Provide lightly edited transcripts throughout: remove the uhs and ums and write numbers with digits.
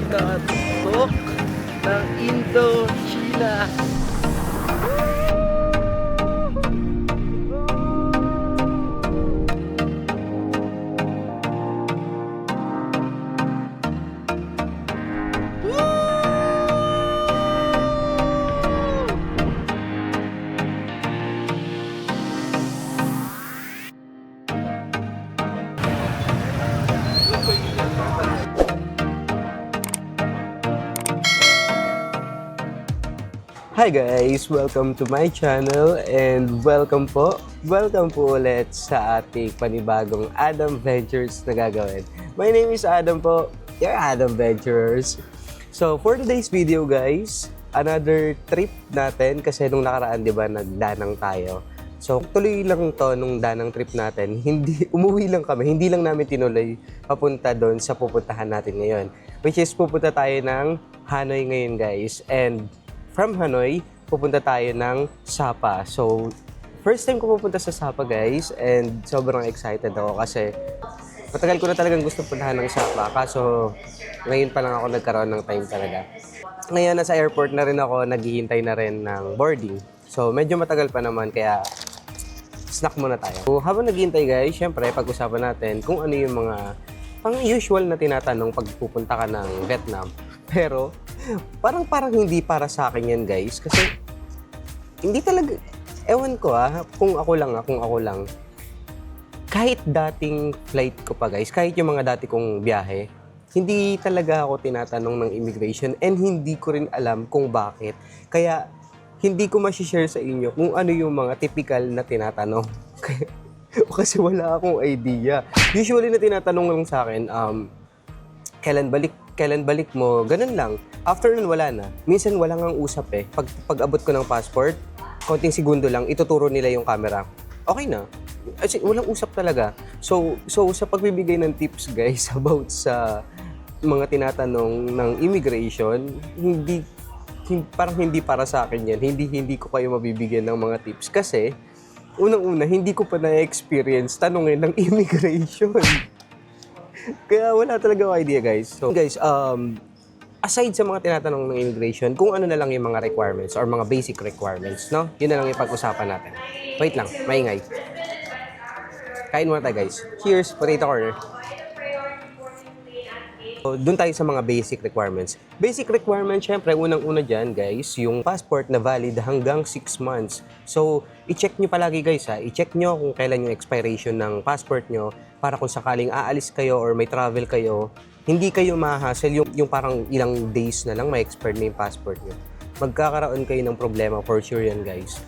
pagkatok ng Indochina. Hi guys! Welcome to my channel and welcome po ulit sa ating panibagong Adam Ventures na gagawin. My name is Adam po, your Adam Ventures. So for today's video guys, another trip natin kasi nung nakaraan 'di ba nagdanang tayo. So tuloy lang to nung danang trip natin, umuwi lang kami, hindi lang namin tinuloy papunta doon sa pupuntahan natin ngayon. Which is pupunta tayo ng Hanoi ngayon guys, and from Hanoi, pupunta tayo ng Sapa. So, first time ko pupunta sa Sapa guys, and sobrang excited ako kasi matagal ko na talagang gusto puntahan ng Sapa, kaso ngayon pa lang ako nagkaroon ng time talaga. Ngayon nasa airport na rin ako, naghihintay na rin ng boarding. So, medyo matagal pa naman, kaya snack muna tayo. So, habang naghihintay guys, syempre pag-usapan natin kung ano yung mga pang-usual na tinatanong pag pupunta ka ng Vietnam. Pero, parang hindi para sa akin yan guys, kasi hindi talaga, ewan ko kung ako lang, kahit dating flight ko pa guys, kahit yung mga dati kong biyahe, hindi talaga ako tinatanong ng immigration, and hindi ko rin alam kung bakit. Kaya hindi ko ma-share sa inyo kung ano yung mga typical na tinatanong. Kasi wala akong idea. Usually na tinatanong lang sa akin, kailan balik mo, ganun lang. After nun, wala na. Minsan wala ngang usap Pag abot ko ng passport, konting segundo lang, ituturo nila yung camera. Okay na. Kasi walang usap talaga. So sa pagbibigay ng tips guys about sa mga tinatanong ng immigration, parang hindi para sa akin yan. Hindi ko kayo mabibigyan ng mga tips. Kasi, unang-una, hindi ko pa na-experience tanongin ng immigration. Kaya wala talaga akong idea guys. So guys, aside sa mga tinatanong ng immigration, kung ano na lang yung mga requirements or mga basic requirements, no? Yun na lang yung pag-usapan natin. Wait lang, maingay. Kain muna tayo guys. Cheers, potato corner. So, doon tayo sa mga basic requirements. Basic requirements, syempre, unang-una dyan, guys, yung passport na valid hanggang 6 months. So, i-check nyo palagi, guys, I-check nyo kung kailan yung expiration ng passport nyo para kung sakaling aalis kayo or may travel kayo, hindi kayo ma-hassle yung parang ilang days na lang may expire na yung passport nyo. Magkakaroon kayo ng problema for sure yan, guys.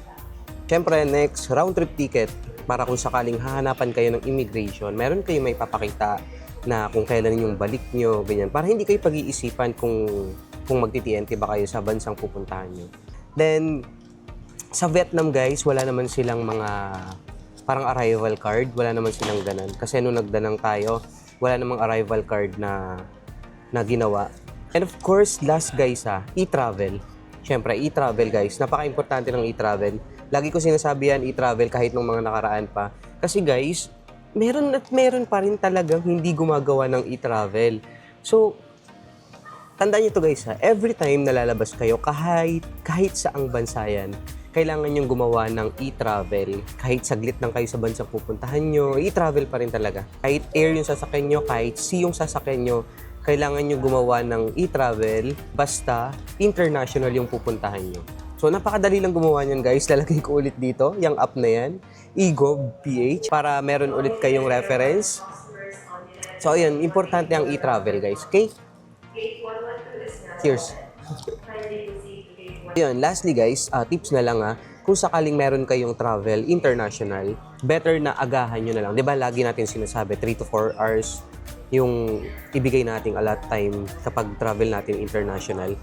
Syempre, next, round trip ticket para kung sakaling hahanapan kayo ng immigration, meron kayo may papakita na kung kailan yung balik nyo, ganyan. Para hindi kayo pag-iisipan kung magti-TNT ba kayo sa bansang pupuntahan nyo. Then, sa Vietnam guys, wala naman silang mga parang arrival card. Wala naman silang ganan. Kasi nung nagdanang tayo, wala namang arrival card na ginawa. And of course, last guys e-travel. Siyempre, e-travel guys. Napaka-importante ng e-travel. Lagi ko sinasabi yan, e-travel kahit nung mga nakaraan pa. Kasi guys, meron pa rin talagang hindi gumagawa ng e-travel. So, tandaan nyo to guys every time na lalabas kayo, kahit saang bansa yan, kailangan nyong gumawa ng e-travel. Kahit saglit lang kayo sa bansang pupuntahan nyo, e-travel pa rin talaga. Kahit air yung sasakyan nyo, kahit sea yung sasakyan nyo, kailangan nyo gumawa ng e-travel, basta international yung pupuntahan nyo. So, napakadali lang gumawa niyan guys. Lalagay ko ulit dito, yung app na yan, eGov.ph, para meron ulit kayong reference. So, ayun, importante ang e-travel guys, okay? Cheers! Ayun, lastly guys, tips na lang kung sakaling meron kayong travel international, better na agahan nyo na lang. Diba lagi natin sinasabi, 3 to 4 hours yung ibigay nating allot time kapag travel natin international.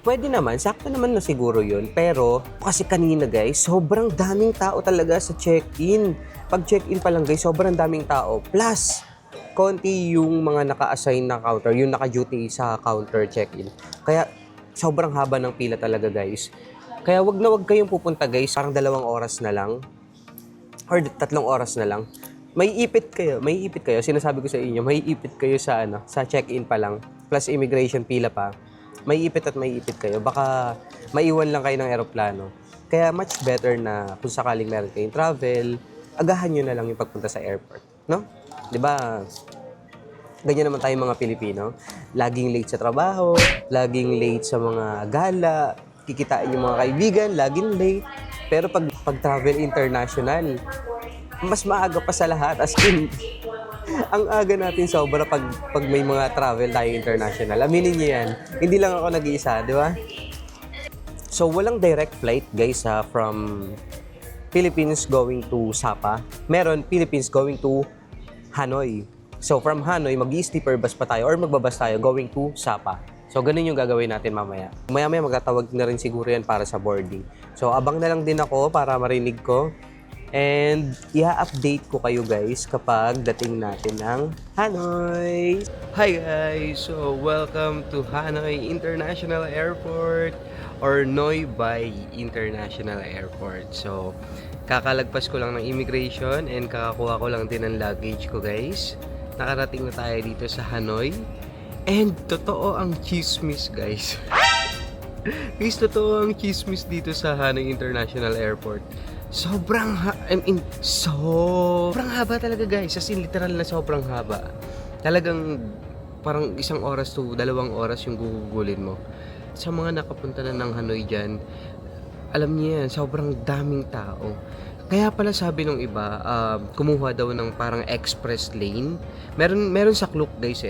Pwede naman, sakto naman na siguro yun. Pero, kasi kanina guys, sobrang daming tao talaga sa check-in. Pag check-in pa lang guys, sobrang daming tao. Plus, konti yung mga naka-assign na counter, yung naka-duty sa counter check-in. Kaya, sobrang haba ng pila talaga guys. Kaya wag kayong pupunta guys, parang 2 oras na lang. Or 3 oras na lang. may ipit kayo, sinasabi ko sa inyo, may ipit kayo sa sa check-in pa lang, plus immigration pila pa. May ipit at may ipit kayo. Baka maiwan lang kayo ng eroplano. Kaya much better na kung sakaling meron kayong travel, agahan nyo na lang yung pagpunta sa airport, no? 'Di ba? Ganyan naman tayong mga Pilipino. Laging late sa trabaho, laging late sa mga gala, kikitain yung mga kaibigan, laging late. Pero pag travel international, mas maaga pa sa lahat. As in, ang aga natin sobra pag may mga travel tayo international. Aminin niyo yan. Hindi lang ako nag-iisa, di ba? So, walang direct flight, guys, from Philippines going to Sapa. Meron Philippines going to Hanoi. So, from Hanoi, mag-sleeper bus pa tayo or magbabas tayo going to Sapa. So, ganun yung gagawin natin mamaya. Maya-maya magtatawag na rin siguro yan para sa boarding. So, abang na lang din ako para marinig ko. And, i-update ko kayo guys kapag dating natin ng Hanoi. Hi guys! So, welcome to Hanoi International Airport or Noi Bai International Airport. So, kakalagpas ko lang ng immigration and kakakuha ko lang din ng luggage ko guys. Nakarating na tayo dito sa Hanoi. And totoo ang chismis guys. Guys, totoo ang chismis dito sa Hanoi International Airport. Sobrang haba talaga guys. As in literal na sobrang haba. Talagang parang 1 oras to 2 oras yung gugugulin mo. Sa mga nakapunta na ng Hanoi dyan, alam niyo yan, sobrang daming tao. Kaya pala sabi nung iba, kumuha daw ng parang express lane. Meron sa Klook guys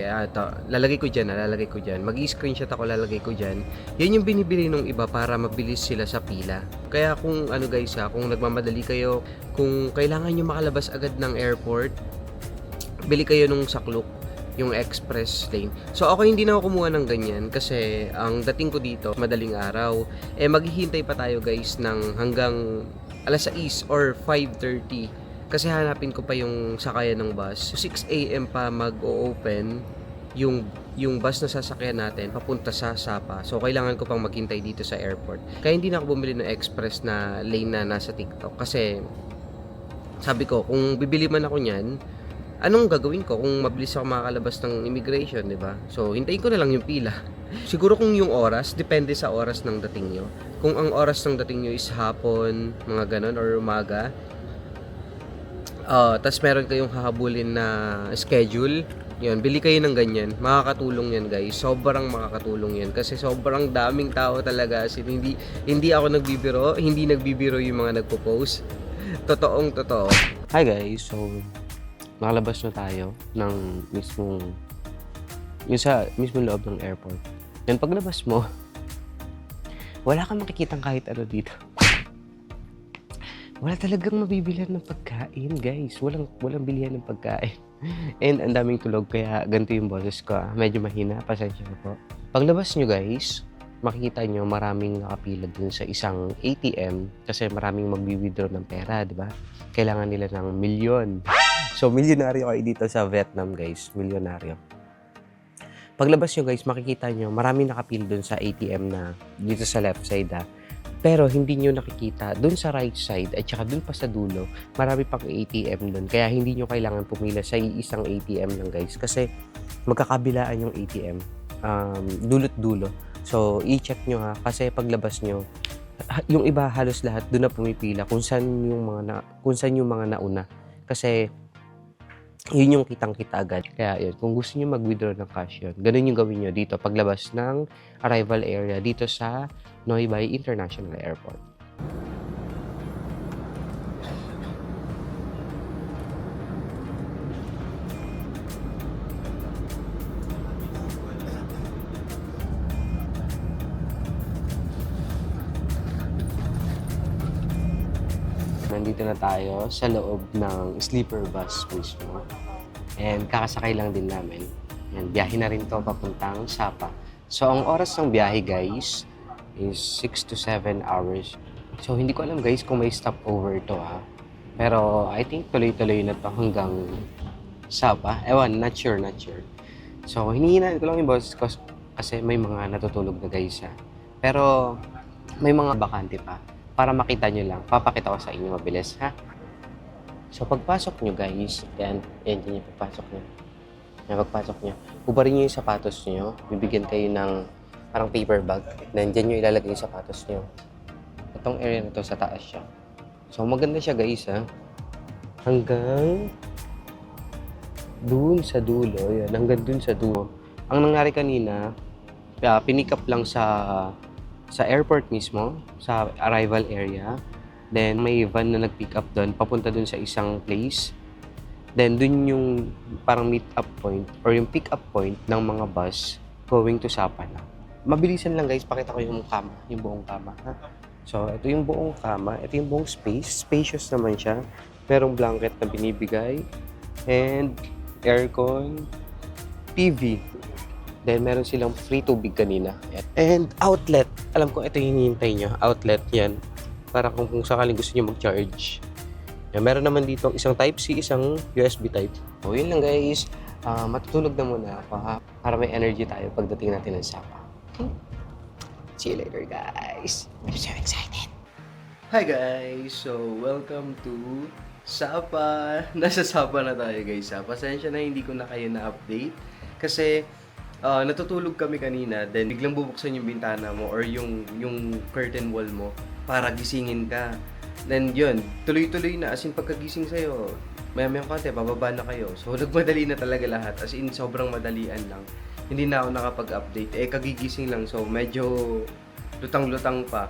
lalagay ko dyan. Mag-i-screenshot ako, lalagay ko dyan. Yan yung binibili nung iba para mabilis sila sa pila. Kaya kung guys kung nagmamadali kayo, kung kailangan nyo makalabas agad ng airport, bili kayo nung sa Klook, yung express lane. So ako hindi na ako kumuha ng ganyan kasi ang dating ko dito, madaling araw. Maghihintay pa tayo guys ng hanggang alas 6 or 5:30 kasi hanapin ko pa yung sakayan ng bus. 6 AM pa mag-o-open yung bus na sasakyan natin papunta sa Sapa. So kailangan ko pang maghintay dito sa airport. Kaya hindi na ako bumili ng express na lane na nasa TikTok kasi sabi ko kung bibili man ako niyan, anong gagawin ko kung mabilis ako makakalabas ng immigration, di ba? So hintayin ko na lang yung pila. Siguro kung yung oras, depende sa oras ng dating nyo. Kung ang oras ng dating nyo is hapon, mga ganon, or umaga, tas meron kayong hahabulin na schedule, yun, bili kayo ng ganyan. Makakatulong yan guys. Sobrang makakatulong yan. Kasi sobrang daming tao talaga. As in, hindi ako nagbibiro. Hindi nagbibiro yung mga nagpo-post. Totoong totoo. Hi guys. So, nakalabas na tayo ng mismong loob ng airport. Yan, paglabas mo, wala kang makikitang kahit ano dito. Wala talagang mabibilihan ng pagkain, guys. Walang bilihan ng pagkain. And ang daming tulog, kaya ganito yung boses ko. Medyo mahina, pasensya na po. Paglabas nyo, guys, makikita nyo maraming nakapila dun sa isang ATM kasi maraming magwi-withdraw ng pera, di ba? Kailangan nila ng milyon. So, milyonaryo kayo dito sa Vietnam, guys. Milyonaryo. Paglabas nyo, guys, makikita nyo maraming nakapila dun sa ATM na dito sa left side, Pero hindi nyo nakikita dun sa right side at saka dun pa sa dulo, marami pang ATM dun. Kaya hindi nyo kailangan pumila sa isang ATM lang, guys. Kasi magkakabilaan yung ATM. Dulot-dulo. So, i-check nyo kasi paglabas nyo, yung iba halos lahat dun na pumipila kung saan yung mga nauna. Kasi yun yung kitang-kita agad. Kaya yun, kung gusto nyo mag-withdraw ng cash yun, ganun yung gawin nyo dito paglabas ng arrival area dito sa Noi Bai International Airport. Nandito na tayo sa loob ng sleeper bus mismo. And kakasakay lang din namin. And biyahe na rin to papuntang Sapa. So ang oras ng biyahe guys is 6 to 7 hours. So hindi ko alam guys kung may stopover to Pero I think tuloy-tuloy na to hanggang Sapa. Ewan, not sure. So hinihinaan ko lang yung boses ko kasi may mga natutulog na guys Pero may mga bakante pa. Para makita nyo lang, papakita ko sa inyo mabilis, So, pagpasok nyo guys, yan yung pagpasok nyo. Yan, pagpasok nyo, ubarin nyo yung sapatos nyo, bibigyan kayo ng parang paper bag, then dyan nyo ilalagay yung sapatos nyo. Itong area na to sa taas siya. So, maganda siya guys, ha. Hanggang dun sa dulo, yan, hanggang dun sa dulo. Ang nangyari kanina, pinick up lang sa airport mismo, sa arrival area. Then, may van na nag-pick up doon, papunta doon sa isang place. Then, doon yung parang meet-up point or yung pick-up point ng mga bus going to Sapana. Mabilisan lang guys, pakita ko yung kama, yung buong kama. Ha? So, ito yung buong kama, ito yung buong space. Spacious naman siya. Merong blanket na binibigay. And, aircon, TV. Then, meron silang free tubig kanina. And, outlet. Alam ko, ito yung hinihintay nyo. Outlet, yan. Para kung sakaling gusto nyo mag-charge. Yan, meron naman dito isang Type-C, isang USB Type. So, yun lang guys. Matutulog na muna ako ha. Para may energy tayo pagdating natin ng Sapa. Okay? See you later guys. I'm so excited. Hi guys! So, welcome to Sapa. Nasa Sapa na tayo guys ha. Pasensya na hindi ko na kayo na-update. Kasi, natutulog kami kanina, then biglang bubuksan yung bintana mo or yung curtain wall mo para gisingin ka. Then yun, tuloy-tuloy na, as in pagkagising sa'yo, maya-mayang konti, bababa na kayo. So nagmadali na talaga lahat, as in sobrang madalian lang. Hindi na ako nakapag-update, kagigising lang, so medyo lutang-lutang pa.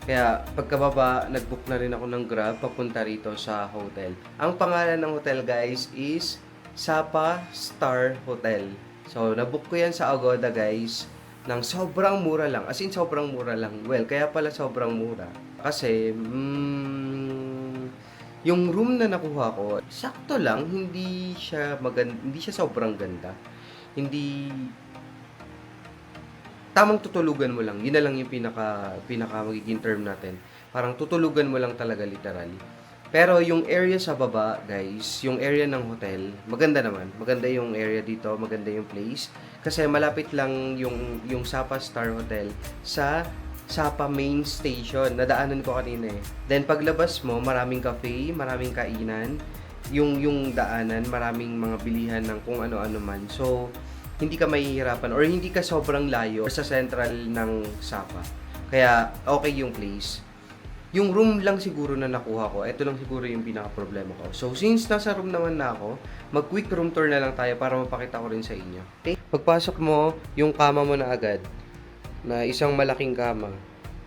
Kaya pagkababa, nag-book na rin ako ng Grab papunta rito sa hotel. Ang pangalan ng hotel guys is Sapa Star Hotel. So, nabook ko yan sa Agoda guys ng sobrang mura lang. As in, sobrang mura lang. Well, kaya pala sobrang mura. Kasi, yung room na nakuha ko, sakto lang. Hindi siya sobrang ganda. Hindi, tamang tutulugan mo lang. Yun na lang yung pinaka magiging term natin. Parang tutulugan mo lang talaga literally. Pero yung area sa baba, guys, yung area ng hotel, maganda naman. Maganda yung area dito, maganda yung place. Kasi malapit lang yung Sapa Star Hotel sa Sapa Main Station. Nadaanan ko kanina eh. Then paglabas mo, maraming cafe, maraming kainan. Yung daanan, maraming mga bilihan ng kung ano-ano man. So, hindi ka mahihirapan or hindi ka sobrang layo sa central ng Sapa. Kaya, okay yung place. Yung room lang siguro na nakuha ko, ito lang siguro yung pinaka-problema ko. So, since nasa room naman na ako, mag-quick room tour na lang tayo para mapakita ko rin sa inyo. Okay? Pagpasok mo, yung kama mo na agad, na isang malaking kama.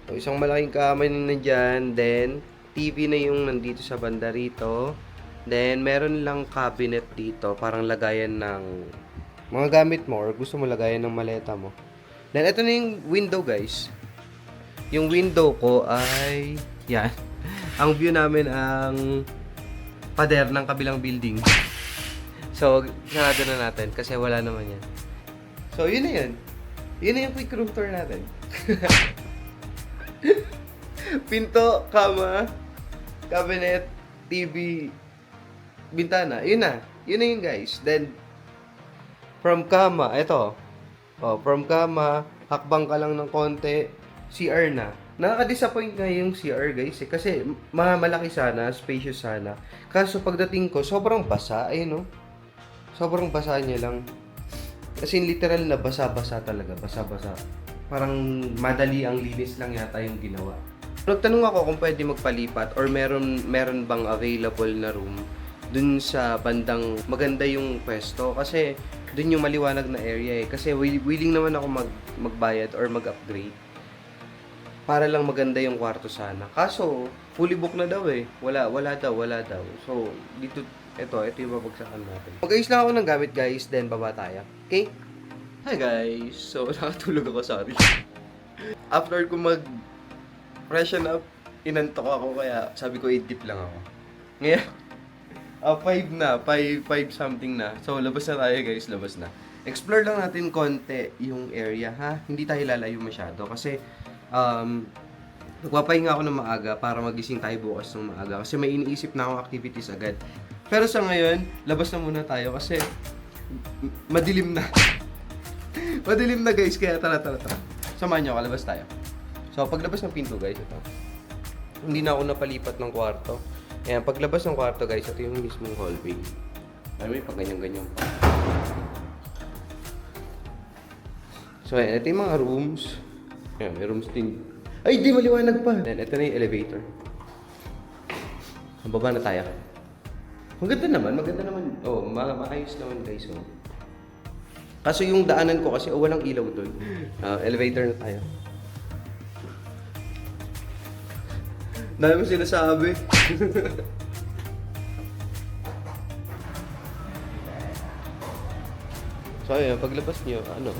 So, isang malaking kama na nandyan, then, TV na yung nandito sa banda rito. Then, meron lang cabinet dito, parang lagayan ng mga gamit mo or gusto mo lagayan ng maleta mo. Then, ito na yung window, guys. Yung window ko ay yan. Ang view namin ang pader ng kabilang building. So, sarado na natin kasi wala naman yan. So, yun na yun. Yun na yung quick room tour natin. Pinto, kama, cabinet, TV, bintana. Yun na. Yun na yun guys. Then, from kama, ito. From kama, hakbang ka lang ng konti, CR na. Nakaka-disappoint nga yung CR guys eh. Kasi malaki sana, spacious sana. Kaso pagdating ko, sobrang basa. Ayun no. Sobrang basa niya lang. Kasi literal na basa-basa talaga. Basa-basa. Parang madali ang linis lang yata yung ginawa. Nagtanong ako kung pwede magpalipat or meron bang available na room dun sa bandang maganda yung pwesto. Kasi dun yung maliwanag na area eh. Kasi willing naman ako magbayad or mag-upgrade. Para lang maganda yung kwarto sana. Kaso, fully book na daw eh. Wala daw. So, ito yung babagsakan natin. Mag-ayos lang ako ng gamit guys, then baba tayo. Okay? Hi guys! So, nakatulog ako, sorry. After ko mag-freshen up, inantok ako, kaya sabi ko 8 lang ako. Ngayon, 5 something na. So, labas na tayo guys, labas na. Explore lang natin konti yung area ha. Hindi tayo lalayo masyado kasi nagpapahinga ako ng maaga para magising tayo bukas ng maaga kasi may iniisip na akong activities agad. Pero sa ngayon, labas na muna tayo kasi madilim na. Madilim na guys, kaya tara. Samahan nyo ako, labas tayo. So, paglabas ng pinto guys, ito. Hindi na ako napalipat ng kwarto. Ayan, paglabas ng kwarto guys, ito yung mismong hallway. Alam mo yung pag ganyan-ganyan pa. So ayan, ito yung mga rooms. Ayan, may rooms din. Ay, di maliwanag pa! Then, ito na yung elevator. Ang baba na tayo. Maganda naman. Oh, maayos naman guys. Oh. Kaso yung daanan ko kasi walang ilaw doon. Elevator na tayo. Dahil mo sinasabi. So ayun, paglabas niyo, ano?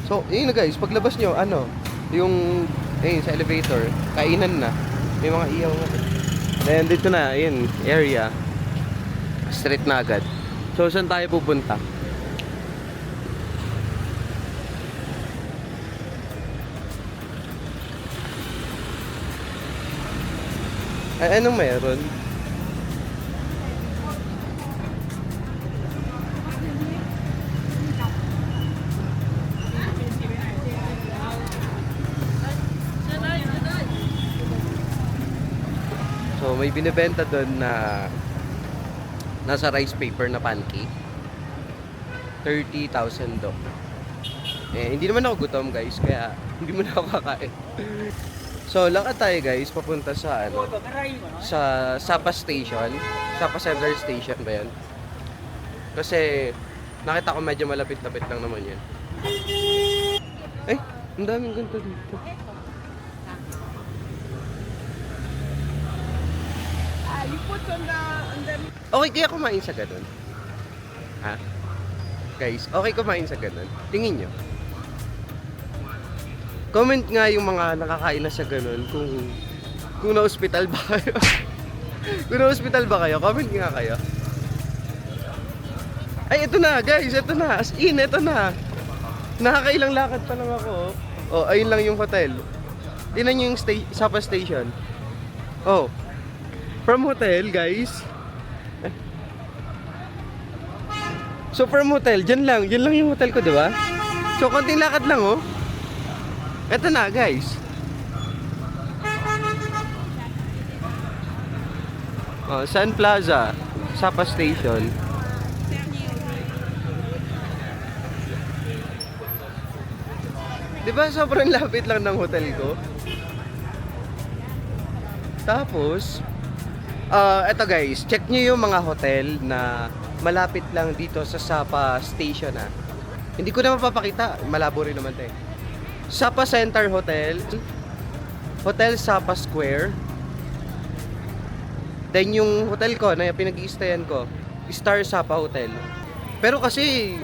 So, yun na guys, paglabas nyo, ano, yung, ayun, sa elevator, kainan na. May mga iyaw na. Then, dito na, ayun, area. Straight na agad. So, saan tayo pupunta? Ay, anong meron? So, may binibenta doon na nasa rice paper na pancake. 30,000 do. Eh, hindi naman ako gutom guys, kaya hindi mo na ako kakain. So, lakad tayo guys, papunta sa ano, sa Sapa Station. Sapa Center Station ba yun? Kasi, nakita ko medyo malapit-lapit lang naman yun. Eh, ang daming ganito dito. Okay kaya kumain sa ganun? Ha? Guys, okay kumain sa ganun? Tingin nyo. Comment nga yung mga nakakain na sa ganun kung na-hospital ba kayo. Kung na-hospital ba kayo, comment nga kayo. Ay, ito na guys, ito na. As in, ito na. Nakakailang lakad pa lang ako. Oh, ayun lang yung hotel. Tingnan nyo yung Sapa Station. Oh. From hotel, guys. So from hotel, dyan lang yung hotel ko, di ba? So konting lakad lang, oh. Eto na, guys. Oh, Sun Plaza, Sapa Station. Di ba sobrang lapit lang ng hotel ko? Tapos, eto guys, check nyo yung mga hotel na malapit lang dito sa Sapa Station, ah. Hindi ko na mapapakita, malabo rin naman 'to. Sapa Center Hotel, Hotel Sapa Square. Then yung hotel ko na pinag-i-stayan ko, Star Sapa Hotel. Pero kasi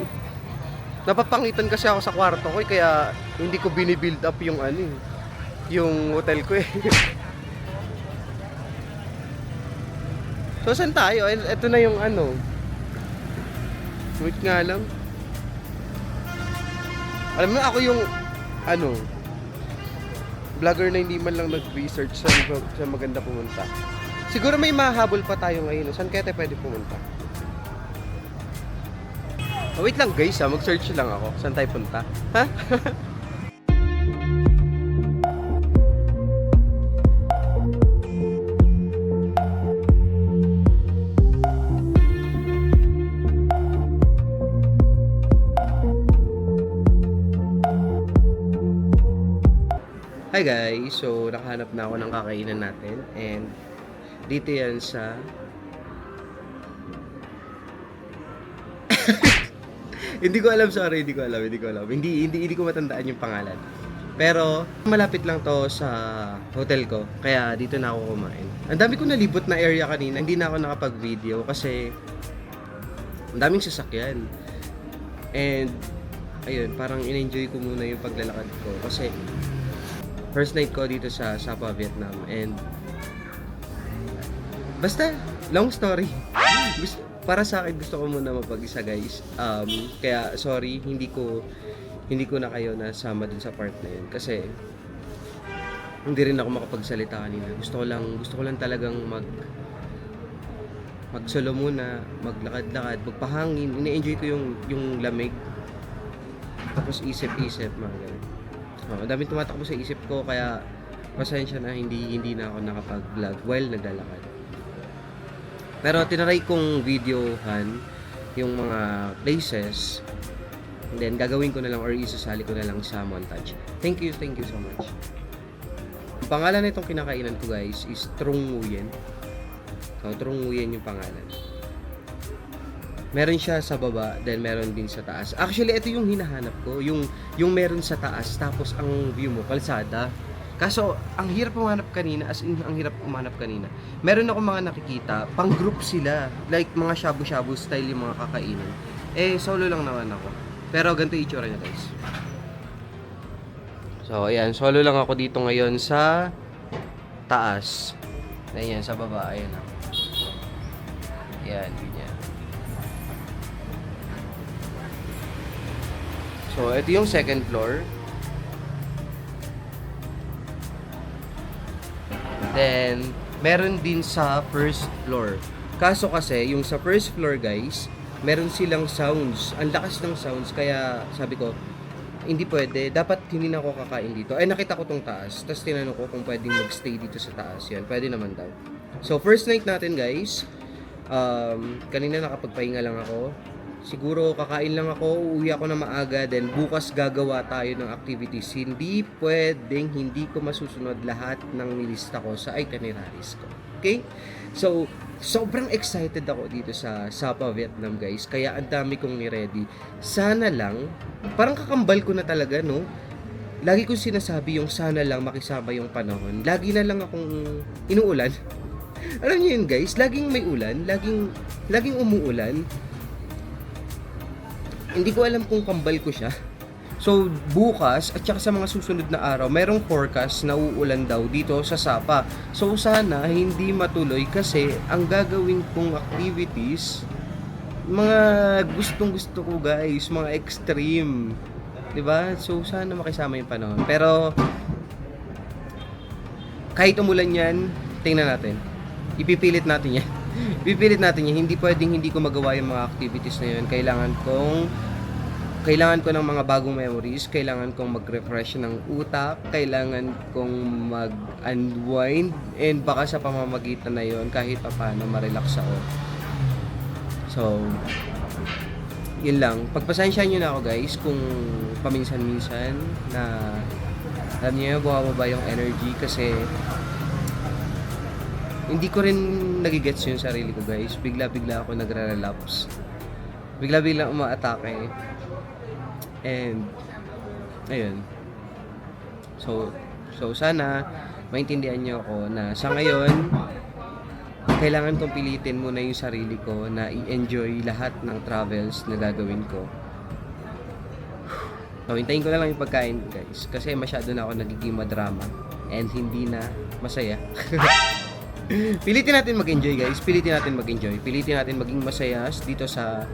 napapangitan kasi ako sa kwarto ko, kaya hindi ko binibuild up yung ano, yung hotel ko eh. So, saan tayo? Ito na yung ano. Wait nga lang. Alam mo, ako yung ano, vlogger na hindi man lang nag-research sa maganda pumunta. Siguro may mahabol pa tayo ngayon. Saan kaya tayo pwede pumunta? Oh, wait lang guys, mag-search lang ako. Saan tayo punta? Ha? Hi guys! So, nakahanap na ako ng kakainan natin and dito yan sa hindi ko alam, sorry, hindi ko alam. Hindi ko matandaan yung pangalan. Pero, malapit lang to sa hotel ko, kaya dito na ako kumain. Ang dami ko nalibot na area kanina, hindi na ako nakapag-video kasi ang daming sasakyan. And, ayun, parang in-enjoy ko muna yung paglalakad ko kasi first night ko dito sa Sapa, Vietnam. And basta, long story. Para sa akin, gusto ko muna mapag-isa guys. Kaya sorry, hindi ko na kayo nasama dun sa part na yun. Kasi hindi rin ako makapagsalita kanina. Gusto ko lang talagang Magsolo muna, maglakad-lakad, magpahangin. Ini-enjoy ko yung lamig. Tapos isip-isip, mga ganun. So, ang daming tumatakbo sa isip ko, kaya pasensya na hindi na ako nakapag-vlog while naglalakad. Pero tinry kong videohan yung mga places, and then gagawin ko na lang or isasali ko na lang sa montage. Thank you so much. Ang pangalan nitong kinakainan ko, guys, is Trung Nguyen. So, Trung Nguyen yung pangalan. Meron siya sa baba, then meron din sa taas. Actually, ito yung hinahanap ko, yung meron sa taas, tapos ang view mo, kalsada. Kaso, ang hirap umanap kanina, as in, ang hirap umanap kanina. Meron ako mga nakikita, pang group sila. Like, mga shabu-shabu style yung mga kakainan. Solo lang naman ako. Pero ganito yung itsura niya, guys. So, ayan, solo lang ako dito ngayon sa taas. Ayan, sa baba, ayan ako. Ayan, ganyan. So, ito yung second floor. Then, meron din sa first floor. Kaso kasi, yung sa first floor, guys, meron silang sounds. Ang lakas ng sounds, kaya sabi ko, hindi pwede. Dapat hindi na ako kakain dito. Nakita ko tong taas. Tapos tinanong ko kung pwedeng magstay dito sa taas. Yan, pwede naman daw. So, first night natin, guys. Kanina nakapagpahinga lang ako. Siguro kakain lang ako, uuwi ako na maaga, then bukas gagawa tayo ng activities. Hindi pwedeng hindi ko masusunod lahat ng nilista ko sa itineraries ko. Okay? So, sobrang excited ako dito sa Sapa, Vietnam, guys. Kaya ang dami kong ni-ready. Sana lang, parang kakambal ko na talaga, no? Lagi kong sinasabi yung sana lang makisama yung panahon. Lagi na lang akong inuulan. Alam niyo yun, guys? Laging may ulan, laging umuulan. Hindi ko alam kung kambal ko siya. So, bukas at saka sa mga susunod na araw, merong forecast na uulan daw dito sa Sapa. So, sana hindi matuloy kasi ang gagawin kong activities, mga gustong-gusto ko, guys, mga extreme. 'Di ba? So, sana makisama yung panahon. Pero, kahit umulan yan, tingnan natin. Ipipilit natin yan. Pipilit natin yan. Hindi pwedeng hindi ko magawa yung mga activities na yun. Kailangan ko ng mga bagong memories. Kailangan kong mag-refresh ng utak. Kailangan kong mag-unwind. And baka sa pamamagitan na yun, kahit pa paano, ma-relax ako. So, yun lang. Pagpasensyahan nyo na ako, guys, kung paminsan-minsan na alam niyo, bumababa yung energy kasi hindi ko rin nagigets yung sarili ko, guys. Bigla-bigla ako nagre-relapse. Bigla-bigla uma-atake. And, ayun. So sana, maintindihan nyo ako na sa ngayon, kailangan kong pilitin muna yung sarili ko na i-enjoy lahat ng travels na gagawin ko. So, hintayin ko na lang yung pagkain, guys. Kasi masyado na ako nagiging madrama. And hindi na masaya. Pilitin natin mag-enjoy, guys. Pilitin natin mag-enjoy. Pilitin natin maging masaya dito sa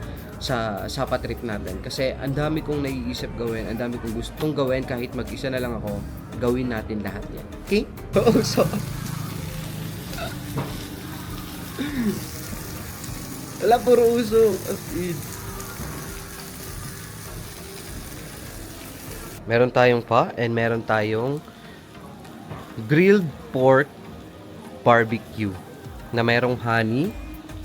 Sapa trip natin. Kasi ang dami kong naiisip gawin. Ang dami kong gustong gawin. Kahit mag-isa na lang ako, gawin natin lahat yan. Okay? Oo, so... Wala, puro uso. Meron tayong pa and meron tayong grilled pork barbecue na merong honey,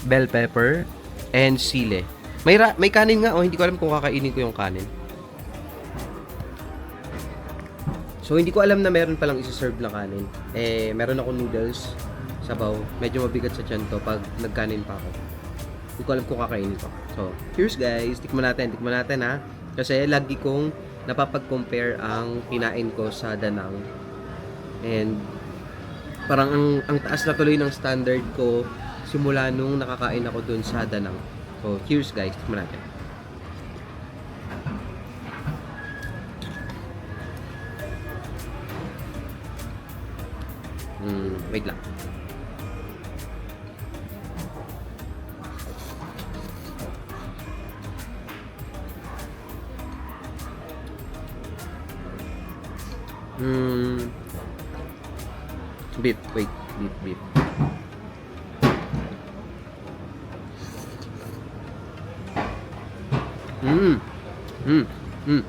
bell pepper, and sile. May kanin nga, hindi ko alam kung kakainin ko yung kanin. So, hindi ko alam na meron palang isa-serve na kanin. Meron ako noodles, sabaw. Medyo mabigat sa tiyan to pag nagkanin pa ako. Hindi ko alam kung kakainin ko. So, cheers, guys. Tikman natin ha. Kasi lagi kong napapag-compare ang kinain ko sa Danang. And parang ang taas na tuloy ng standard ko simula nung nakakain ako dun sa Danang. So, cheers, guys. Tikman natin. Wait lang. Beef. Wait. Beef. Mm.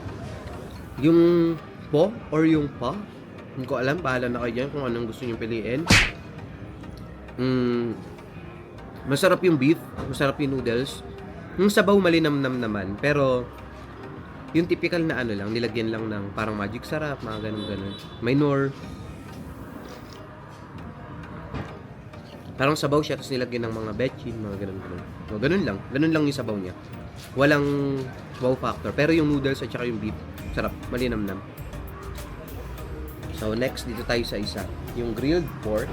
Yung po or yung pa, hindi ko alam, bahala na kayo dyan kung anong gusto nyo piliin. Masarap yung beef, masarap yung noodles. Yung sabaw malinamnam naman, pero yung typical na ano lang, nilagyan lang ng parang magic sarap, mga ganun-ganun. Minor. Parang sabaw siya, tapos nilagyan ng mga betchin, mga ganun-ganun. So, ganun lang. Ganun lang yung sabaw niya. Walang wow factor. Pero yung noodles at saka yung beef, sarap, malinamnam. So, next, dito tayo sa isa. Yung grilled pork.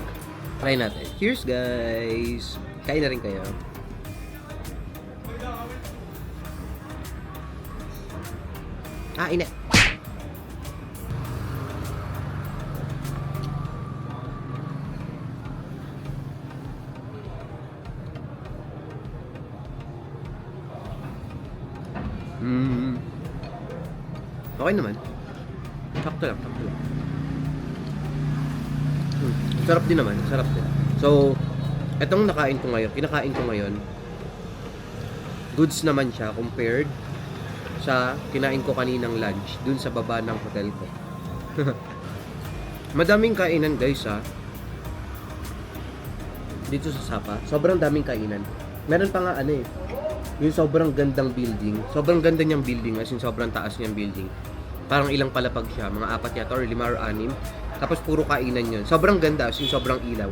Try natin. Cheers, guys! Kain na rin kayo. Init. Okay naman. Sakto lang, sakto lang. Sarap din naman, sarap din. So, etong kinakain ko ngayon, goods naman siya compared sa kinain ko kaninang lunch dun sa baba ng hotel ko. Madaming kainan guys dito sa Sapa. Sobrang daming kainan. Meron pa nga yung sobrang gandang building. Sobrang ganda niyang building, as in sobrang taas niyang building. Parang ilang palapag siya, mga 4 yata or 5 or 6. Tapos puro kainan yun. Sobrang ganda, as in sobrang ilaw.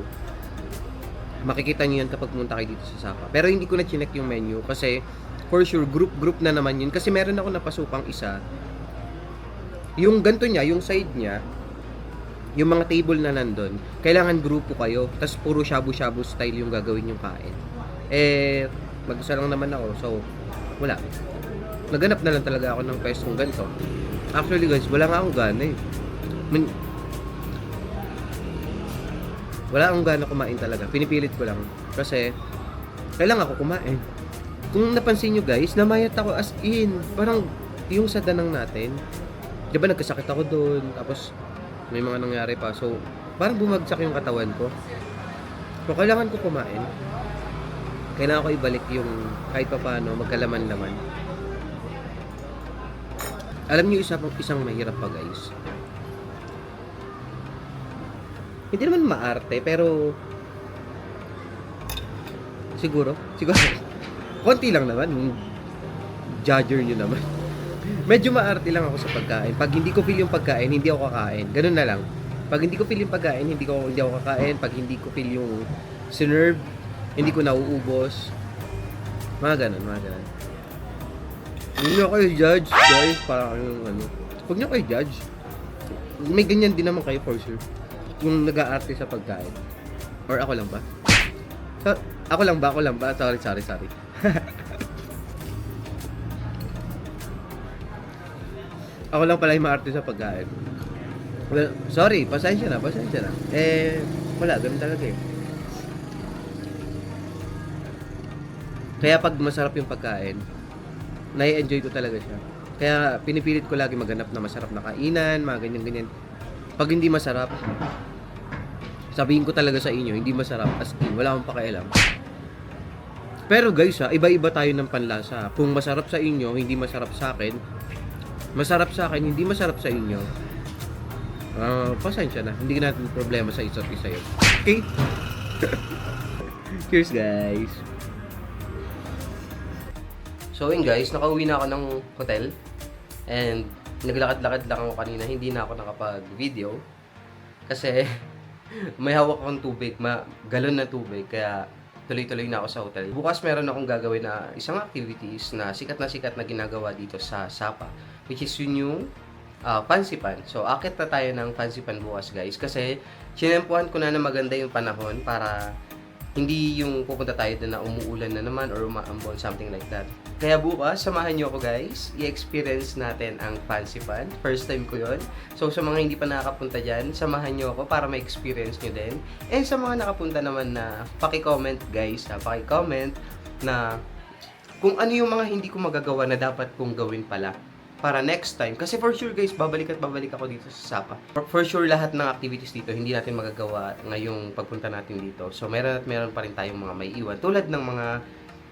Makikita niyo yan kapag pumunta kayo dito sa Sapa. Pero hindi ko na chinek yung menu kasi for sure group na naman yun. Kasi meron ako napasupang isa. Yung ganto niya, yung side niya, yung mga table na nandun, kailangan grupo kayo. Tapos puro shabu-shabu style yung gagawin yung kain. Mag-isa lang naman ako. So, wala. Naganap na lang talaga ako ng pwestong ganito. Actually guys, wala nga akong gana wala akong gana kumain talaga. Pinipilit ko lang. Kasi, kailangan ako kumain. Kung napansin nyo guys, namayat ako as in. Parang, yung sa Danang natin, di ba nagkasakit ako doon, tapos, may mga nangyari pa. So, parang bumagsak yung katawan ko. So, kailangan ko kumain. Kailangan ko ibalik yung kahit pa paano, magkalaman-laman. Alam niyo isang mahirap pa guys. Hindi naman maarte, pero siguro konti lang naman. Judger nyo naman. Medyo maarte lang ako sa pagkain. Pag hindi ko feel yung pagkain, hindi ako kakain. Ganun na lang. Pag hindi ko feel yung pagkain, hindi ako kakain. Pag hindi ko feel yung sinerve, hindi ko nauubos. Mga ganun. Huwag nyo kayo judge, guys. Parang huwag nyo kayo judge. May ganyan din naman kayo for sure. Yung nag-aarte sa pagkain. Or ako lang ba? Ako lang ba? Sorry. Ako lang pala yung maarte sa pagkain. Well, sorry, pasensya na. Wala, ganun talaga eh. Kaya pag masarap yung pagkain, nai-enjoy ko talaga siya. Kaya pinipilit ko lagi maghanap na masarap na kainan, mga ganyan-ganyan. Pag hindi masarap, sabihin ko talaga sa inyo, hindi masarap, as in, wala akong pakialam. Pero guys iba-iba tayo ng panlasa. Kung masarap sa inyo, hindi masarap sa akin. Masarap sa akin, hindi masarap sa inyo. Pasensya na, hindi natin problema sa isa't isa yun. Okay? Cheers guys! So yun guys, nakauwi na ako ng hotel. And naglakad-lakad lang ako kanina, hindi na ako nakapag-video. Kasi may hawak akong tubig, galon na tubig, kaya tuloy-tuloy na ako sa hotel. Bukas meron akong gagawin na isang activities na sikat na ginagawa dito sa Sapa, which is yun yung Fansipan. So akit na tayo ng Fansipan bukas guys, kasi sinempuhan ko na maganda yung panahon para hindi yung pupunta tayo doon na umuulan na naman or umaambon, something like that. Kaya bukas, samahan nyo ako guys, i-experience natin ang Fansipan. First time ko yon. So sa mga hindi pa nakakapunta dyan, samahan nyo ako para ma-experience nyo din. And sa mga nakapunta naman na, paki-comment guys, paki-comment na kung ano yung mga hindi ko magagawa na dapat kong gawin pala para next time. Kasi for sure guys, babalik ako dito sa Sapa. For sure lahat ng activities dito hindi natin magagawa ngayong pagpunta natin dito. So meron pa rin tayong mga may iwan. Tulad ng mga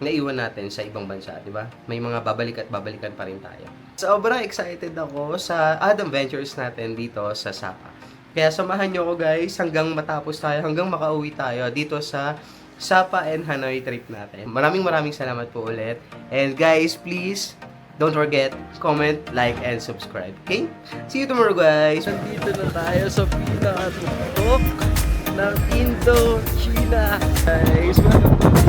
naiwan natin sa ibang bansa, di ba? May mga babalik at babalikan pa rin tayo. Sobrang excited ako sa Adam Ventures natin dito sa Sapa. Kaya samahan nyo ko guys hanggang matapos tayo, hanggang makauwi tayo dito sa Sapa and Hanoi trip natin. Maraming salamat po ulit. And guys, please, don't forget, comment, like, and subscribe. Okay? See you tomorrow guys! Nandito na tayo sa pinakatuktok ng Indochina. Guys, welcome to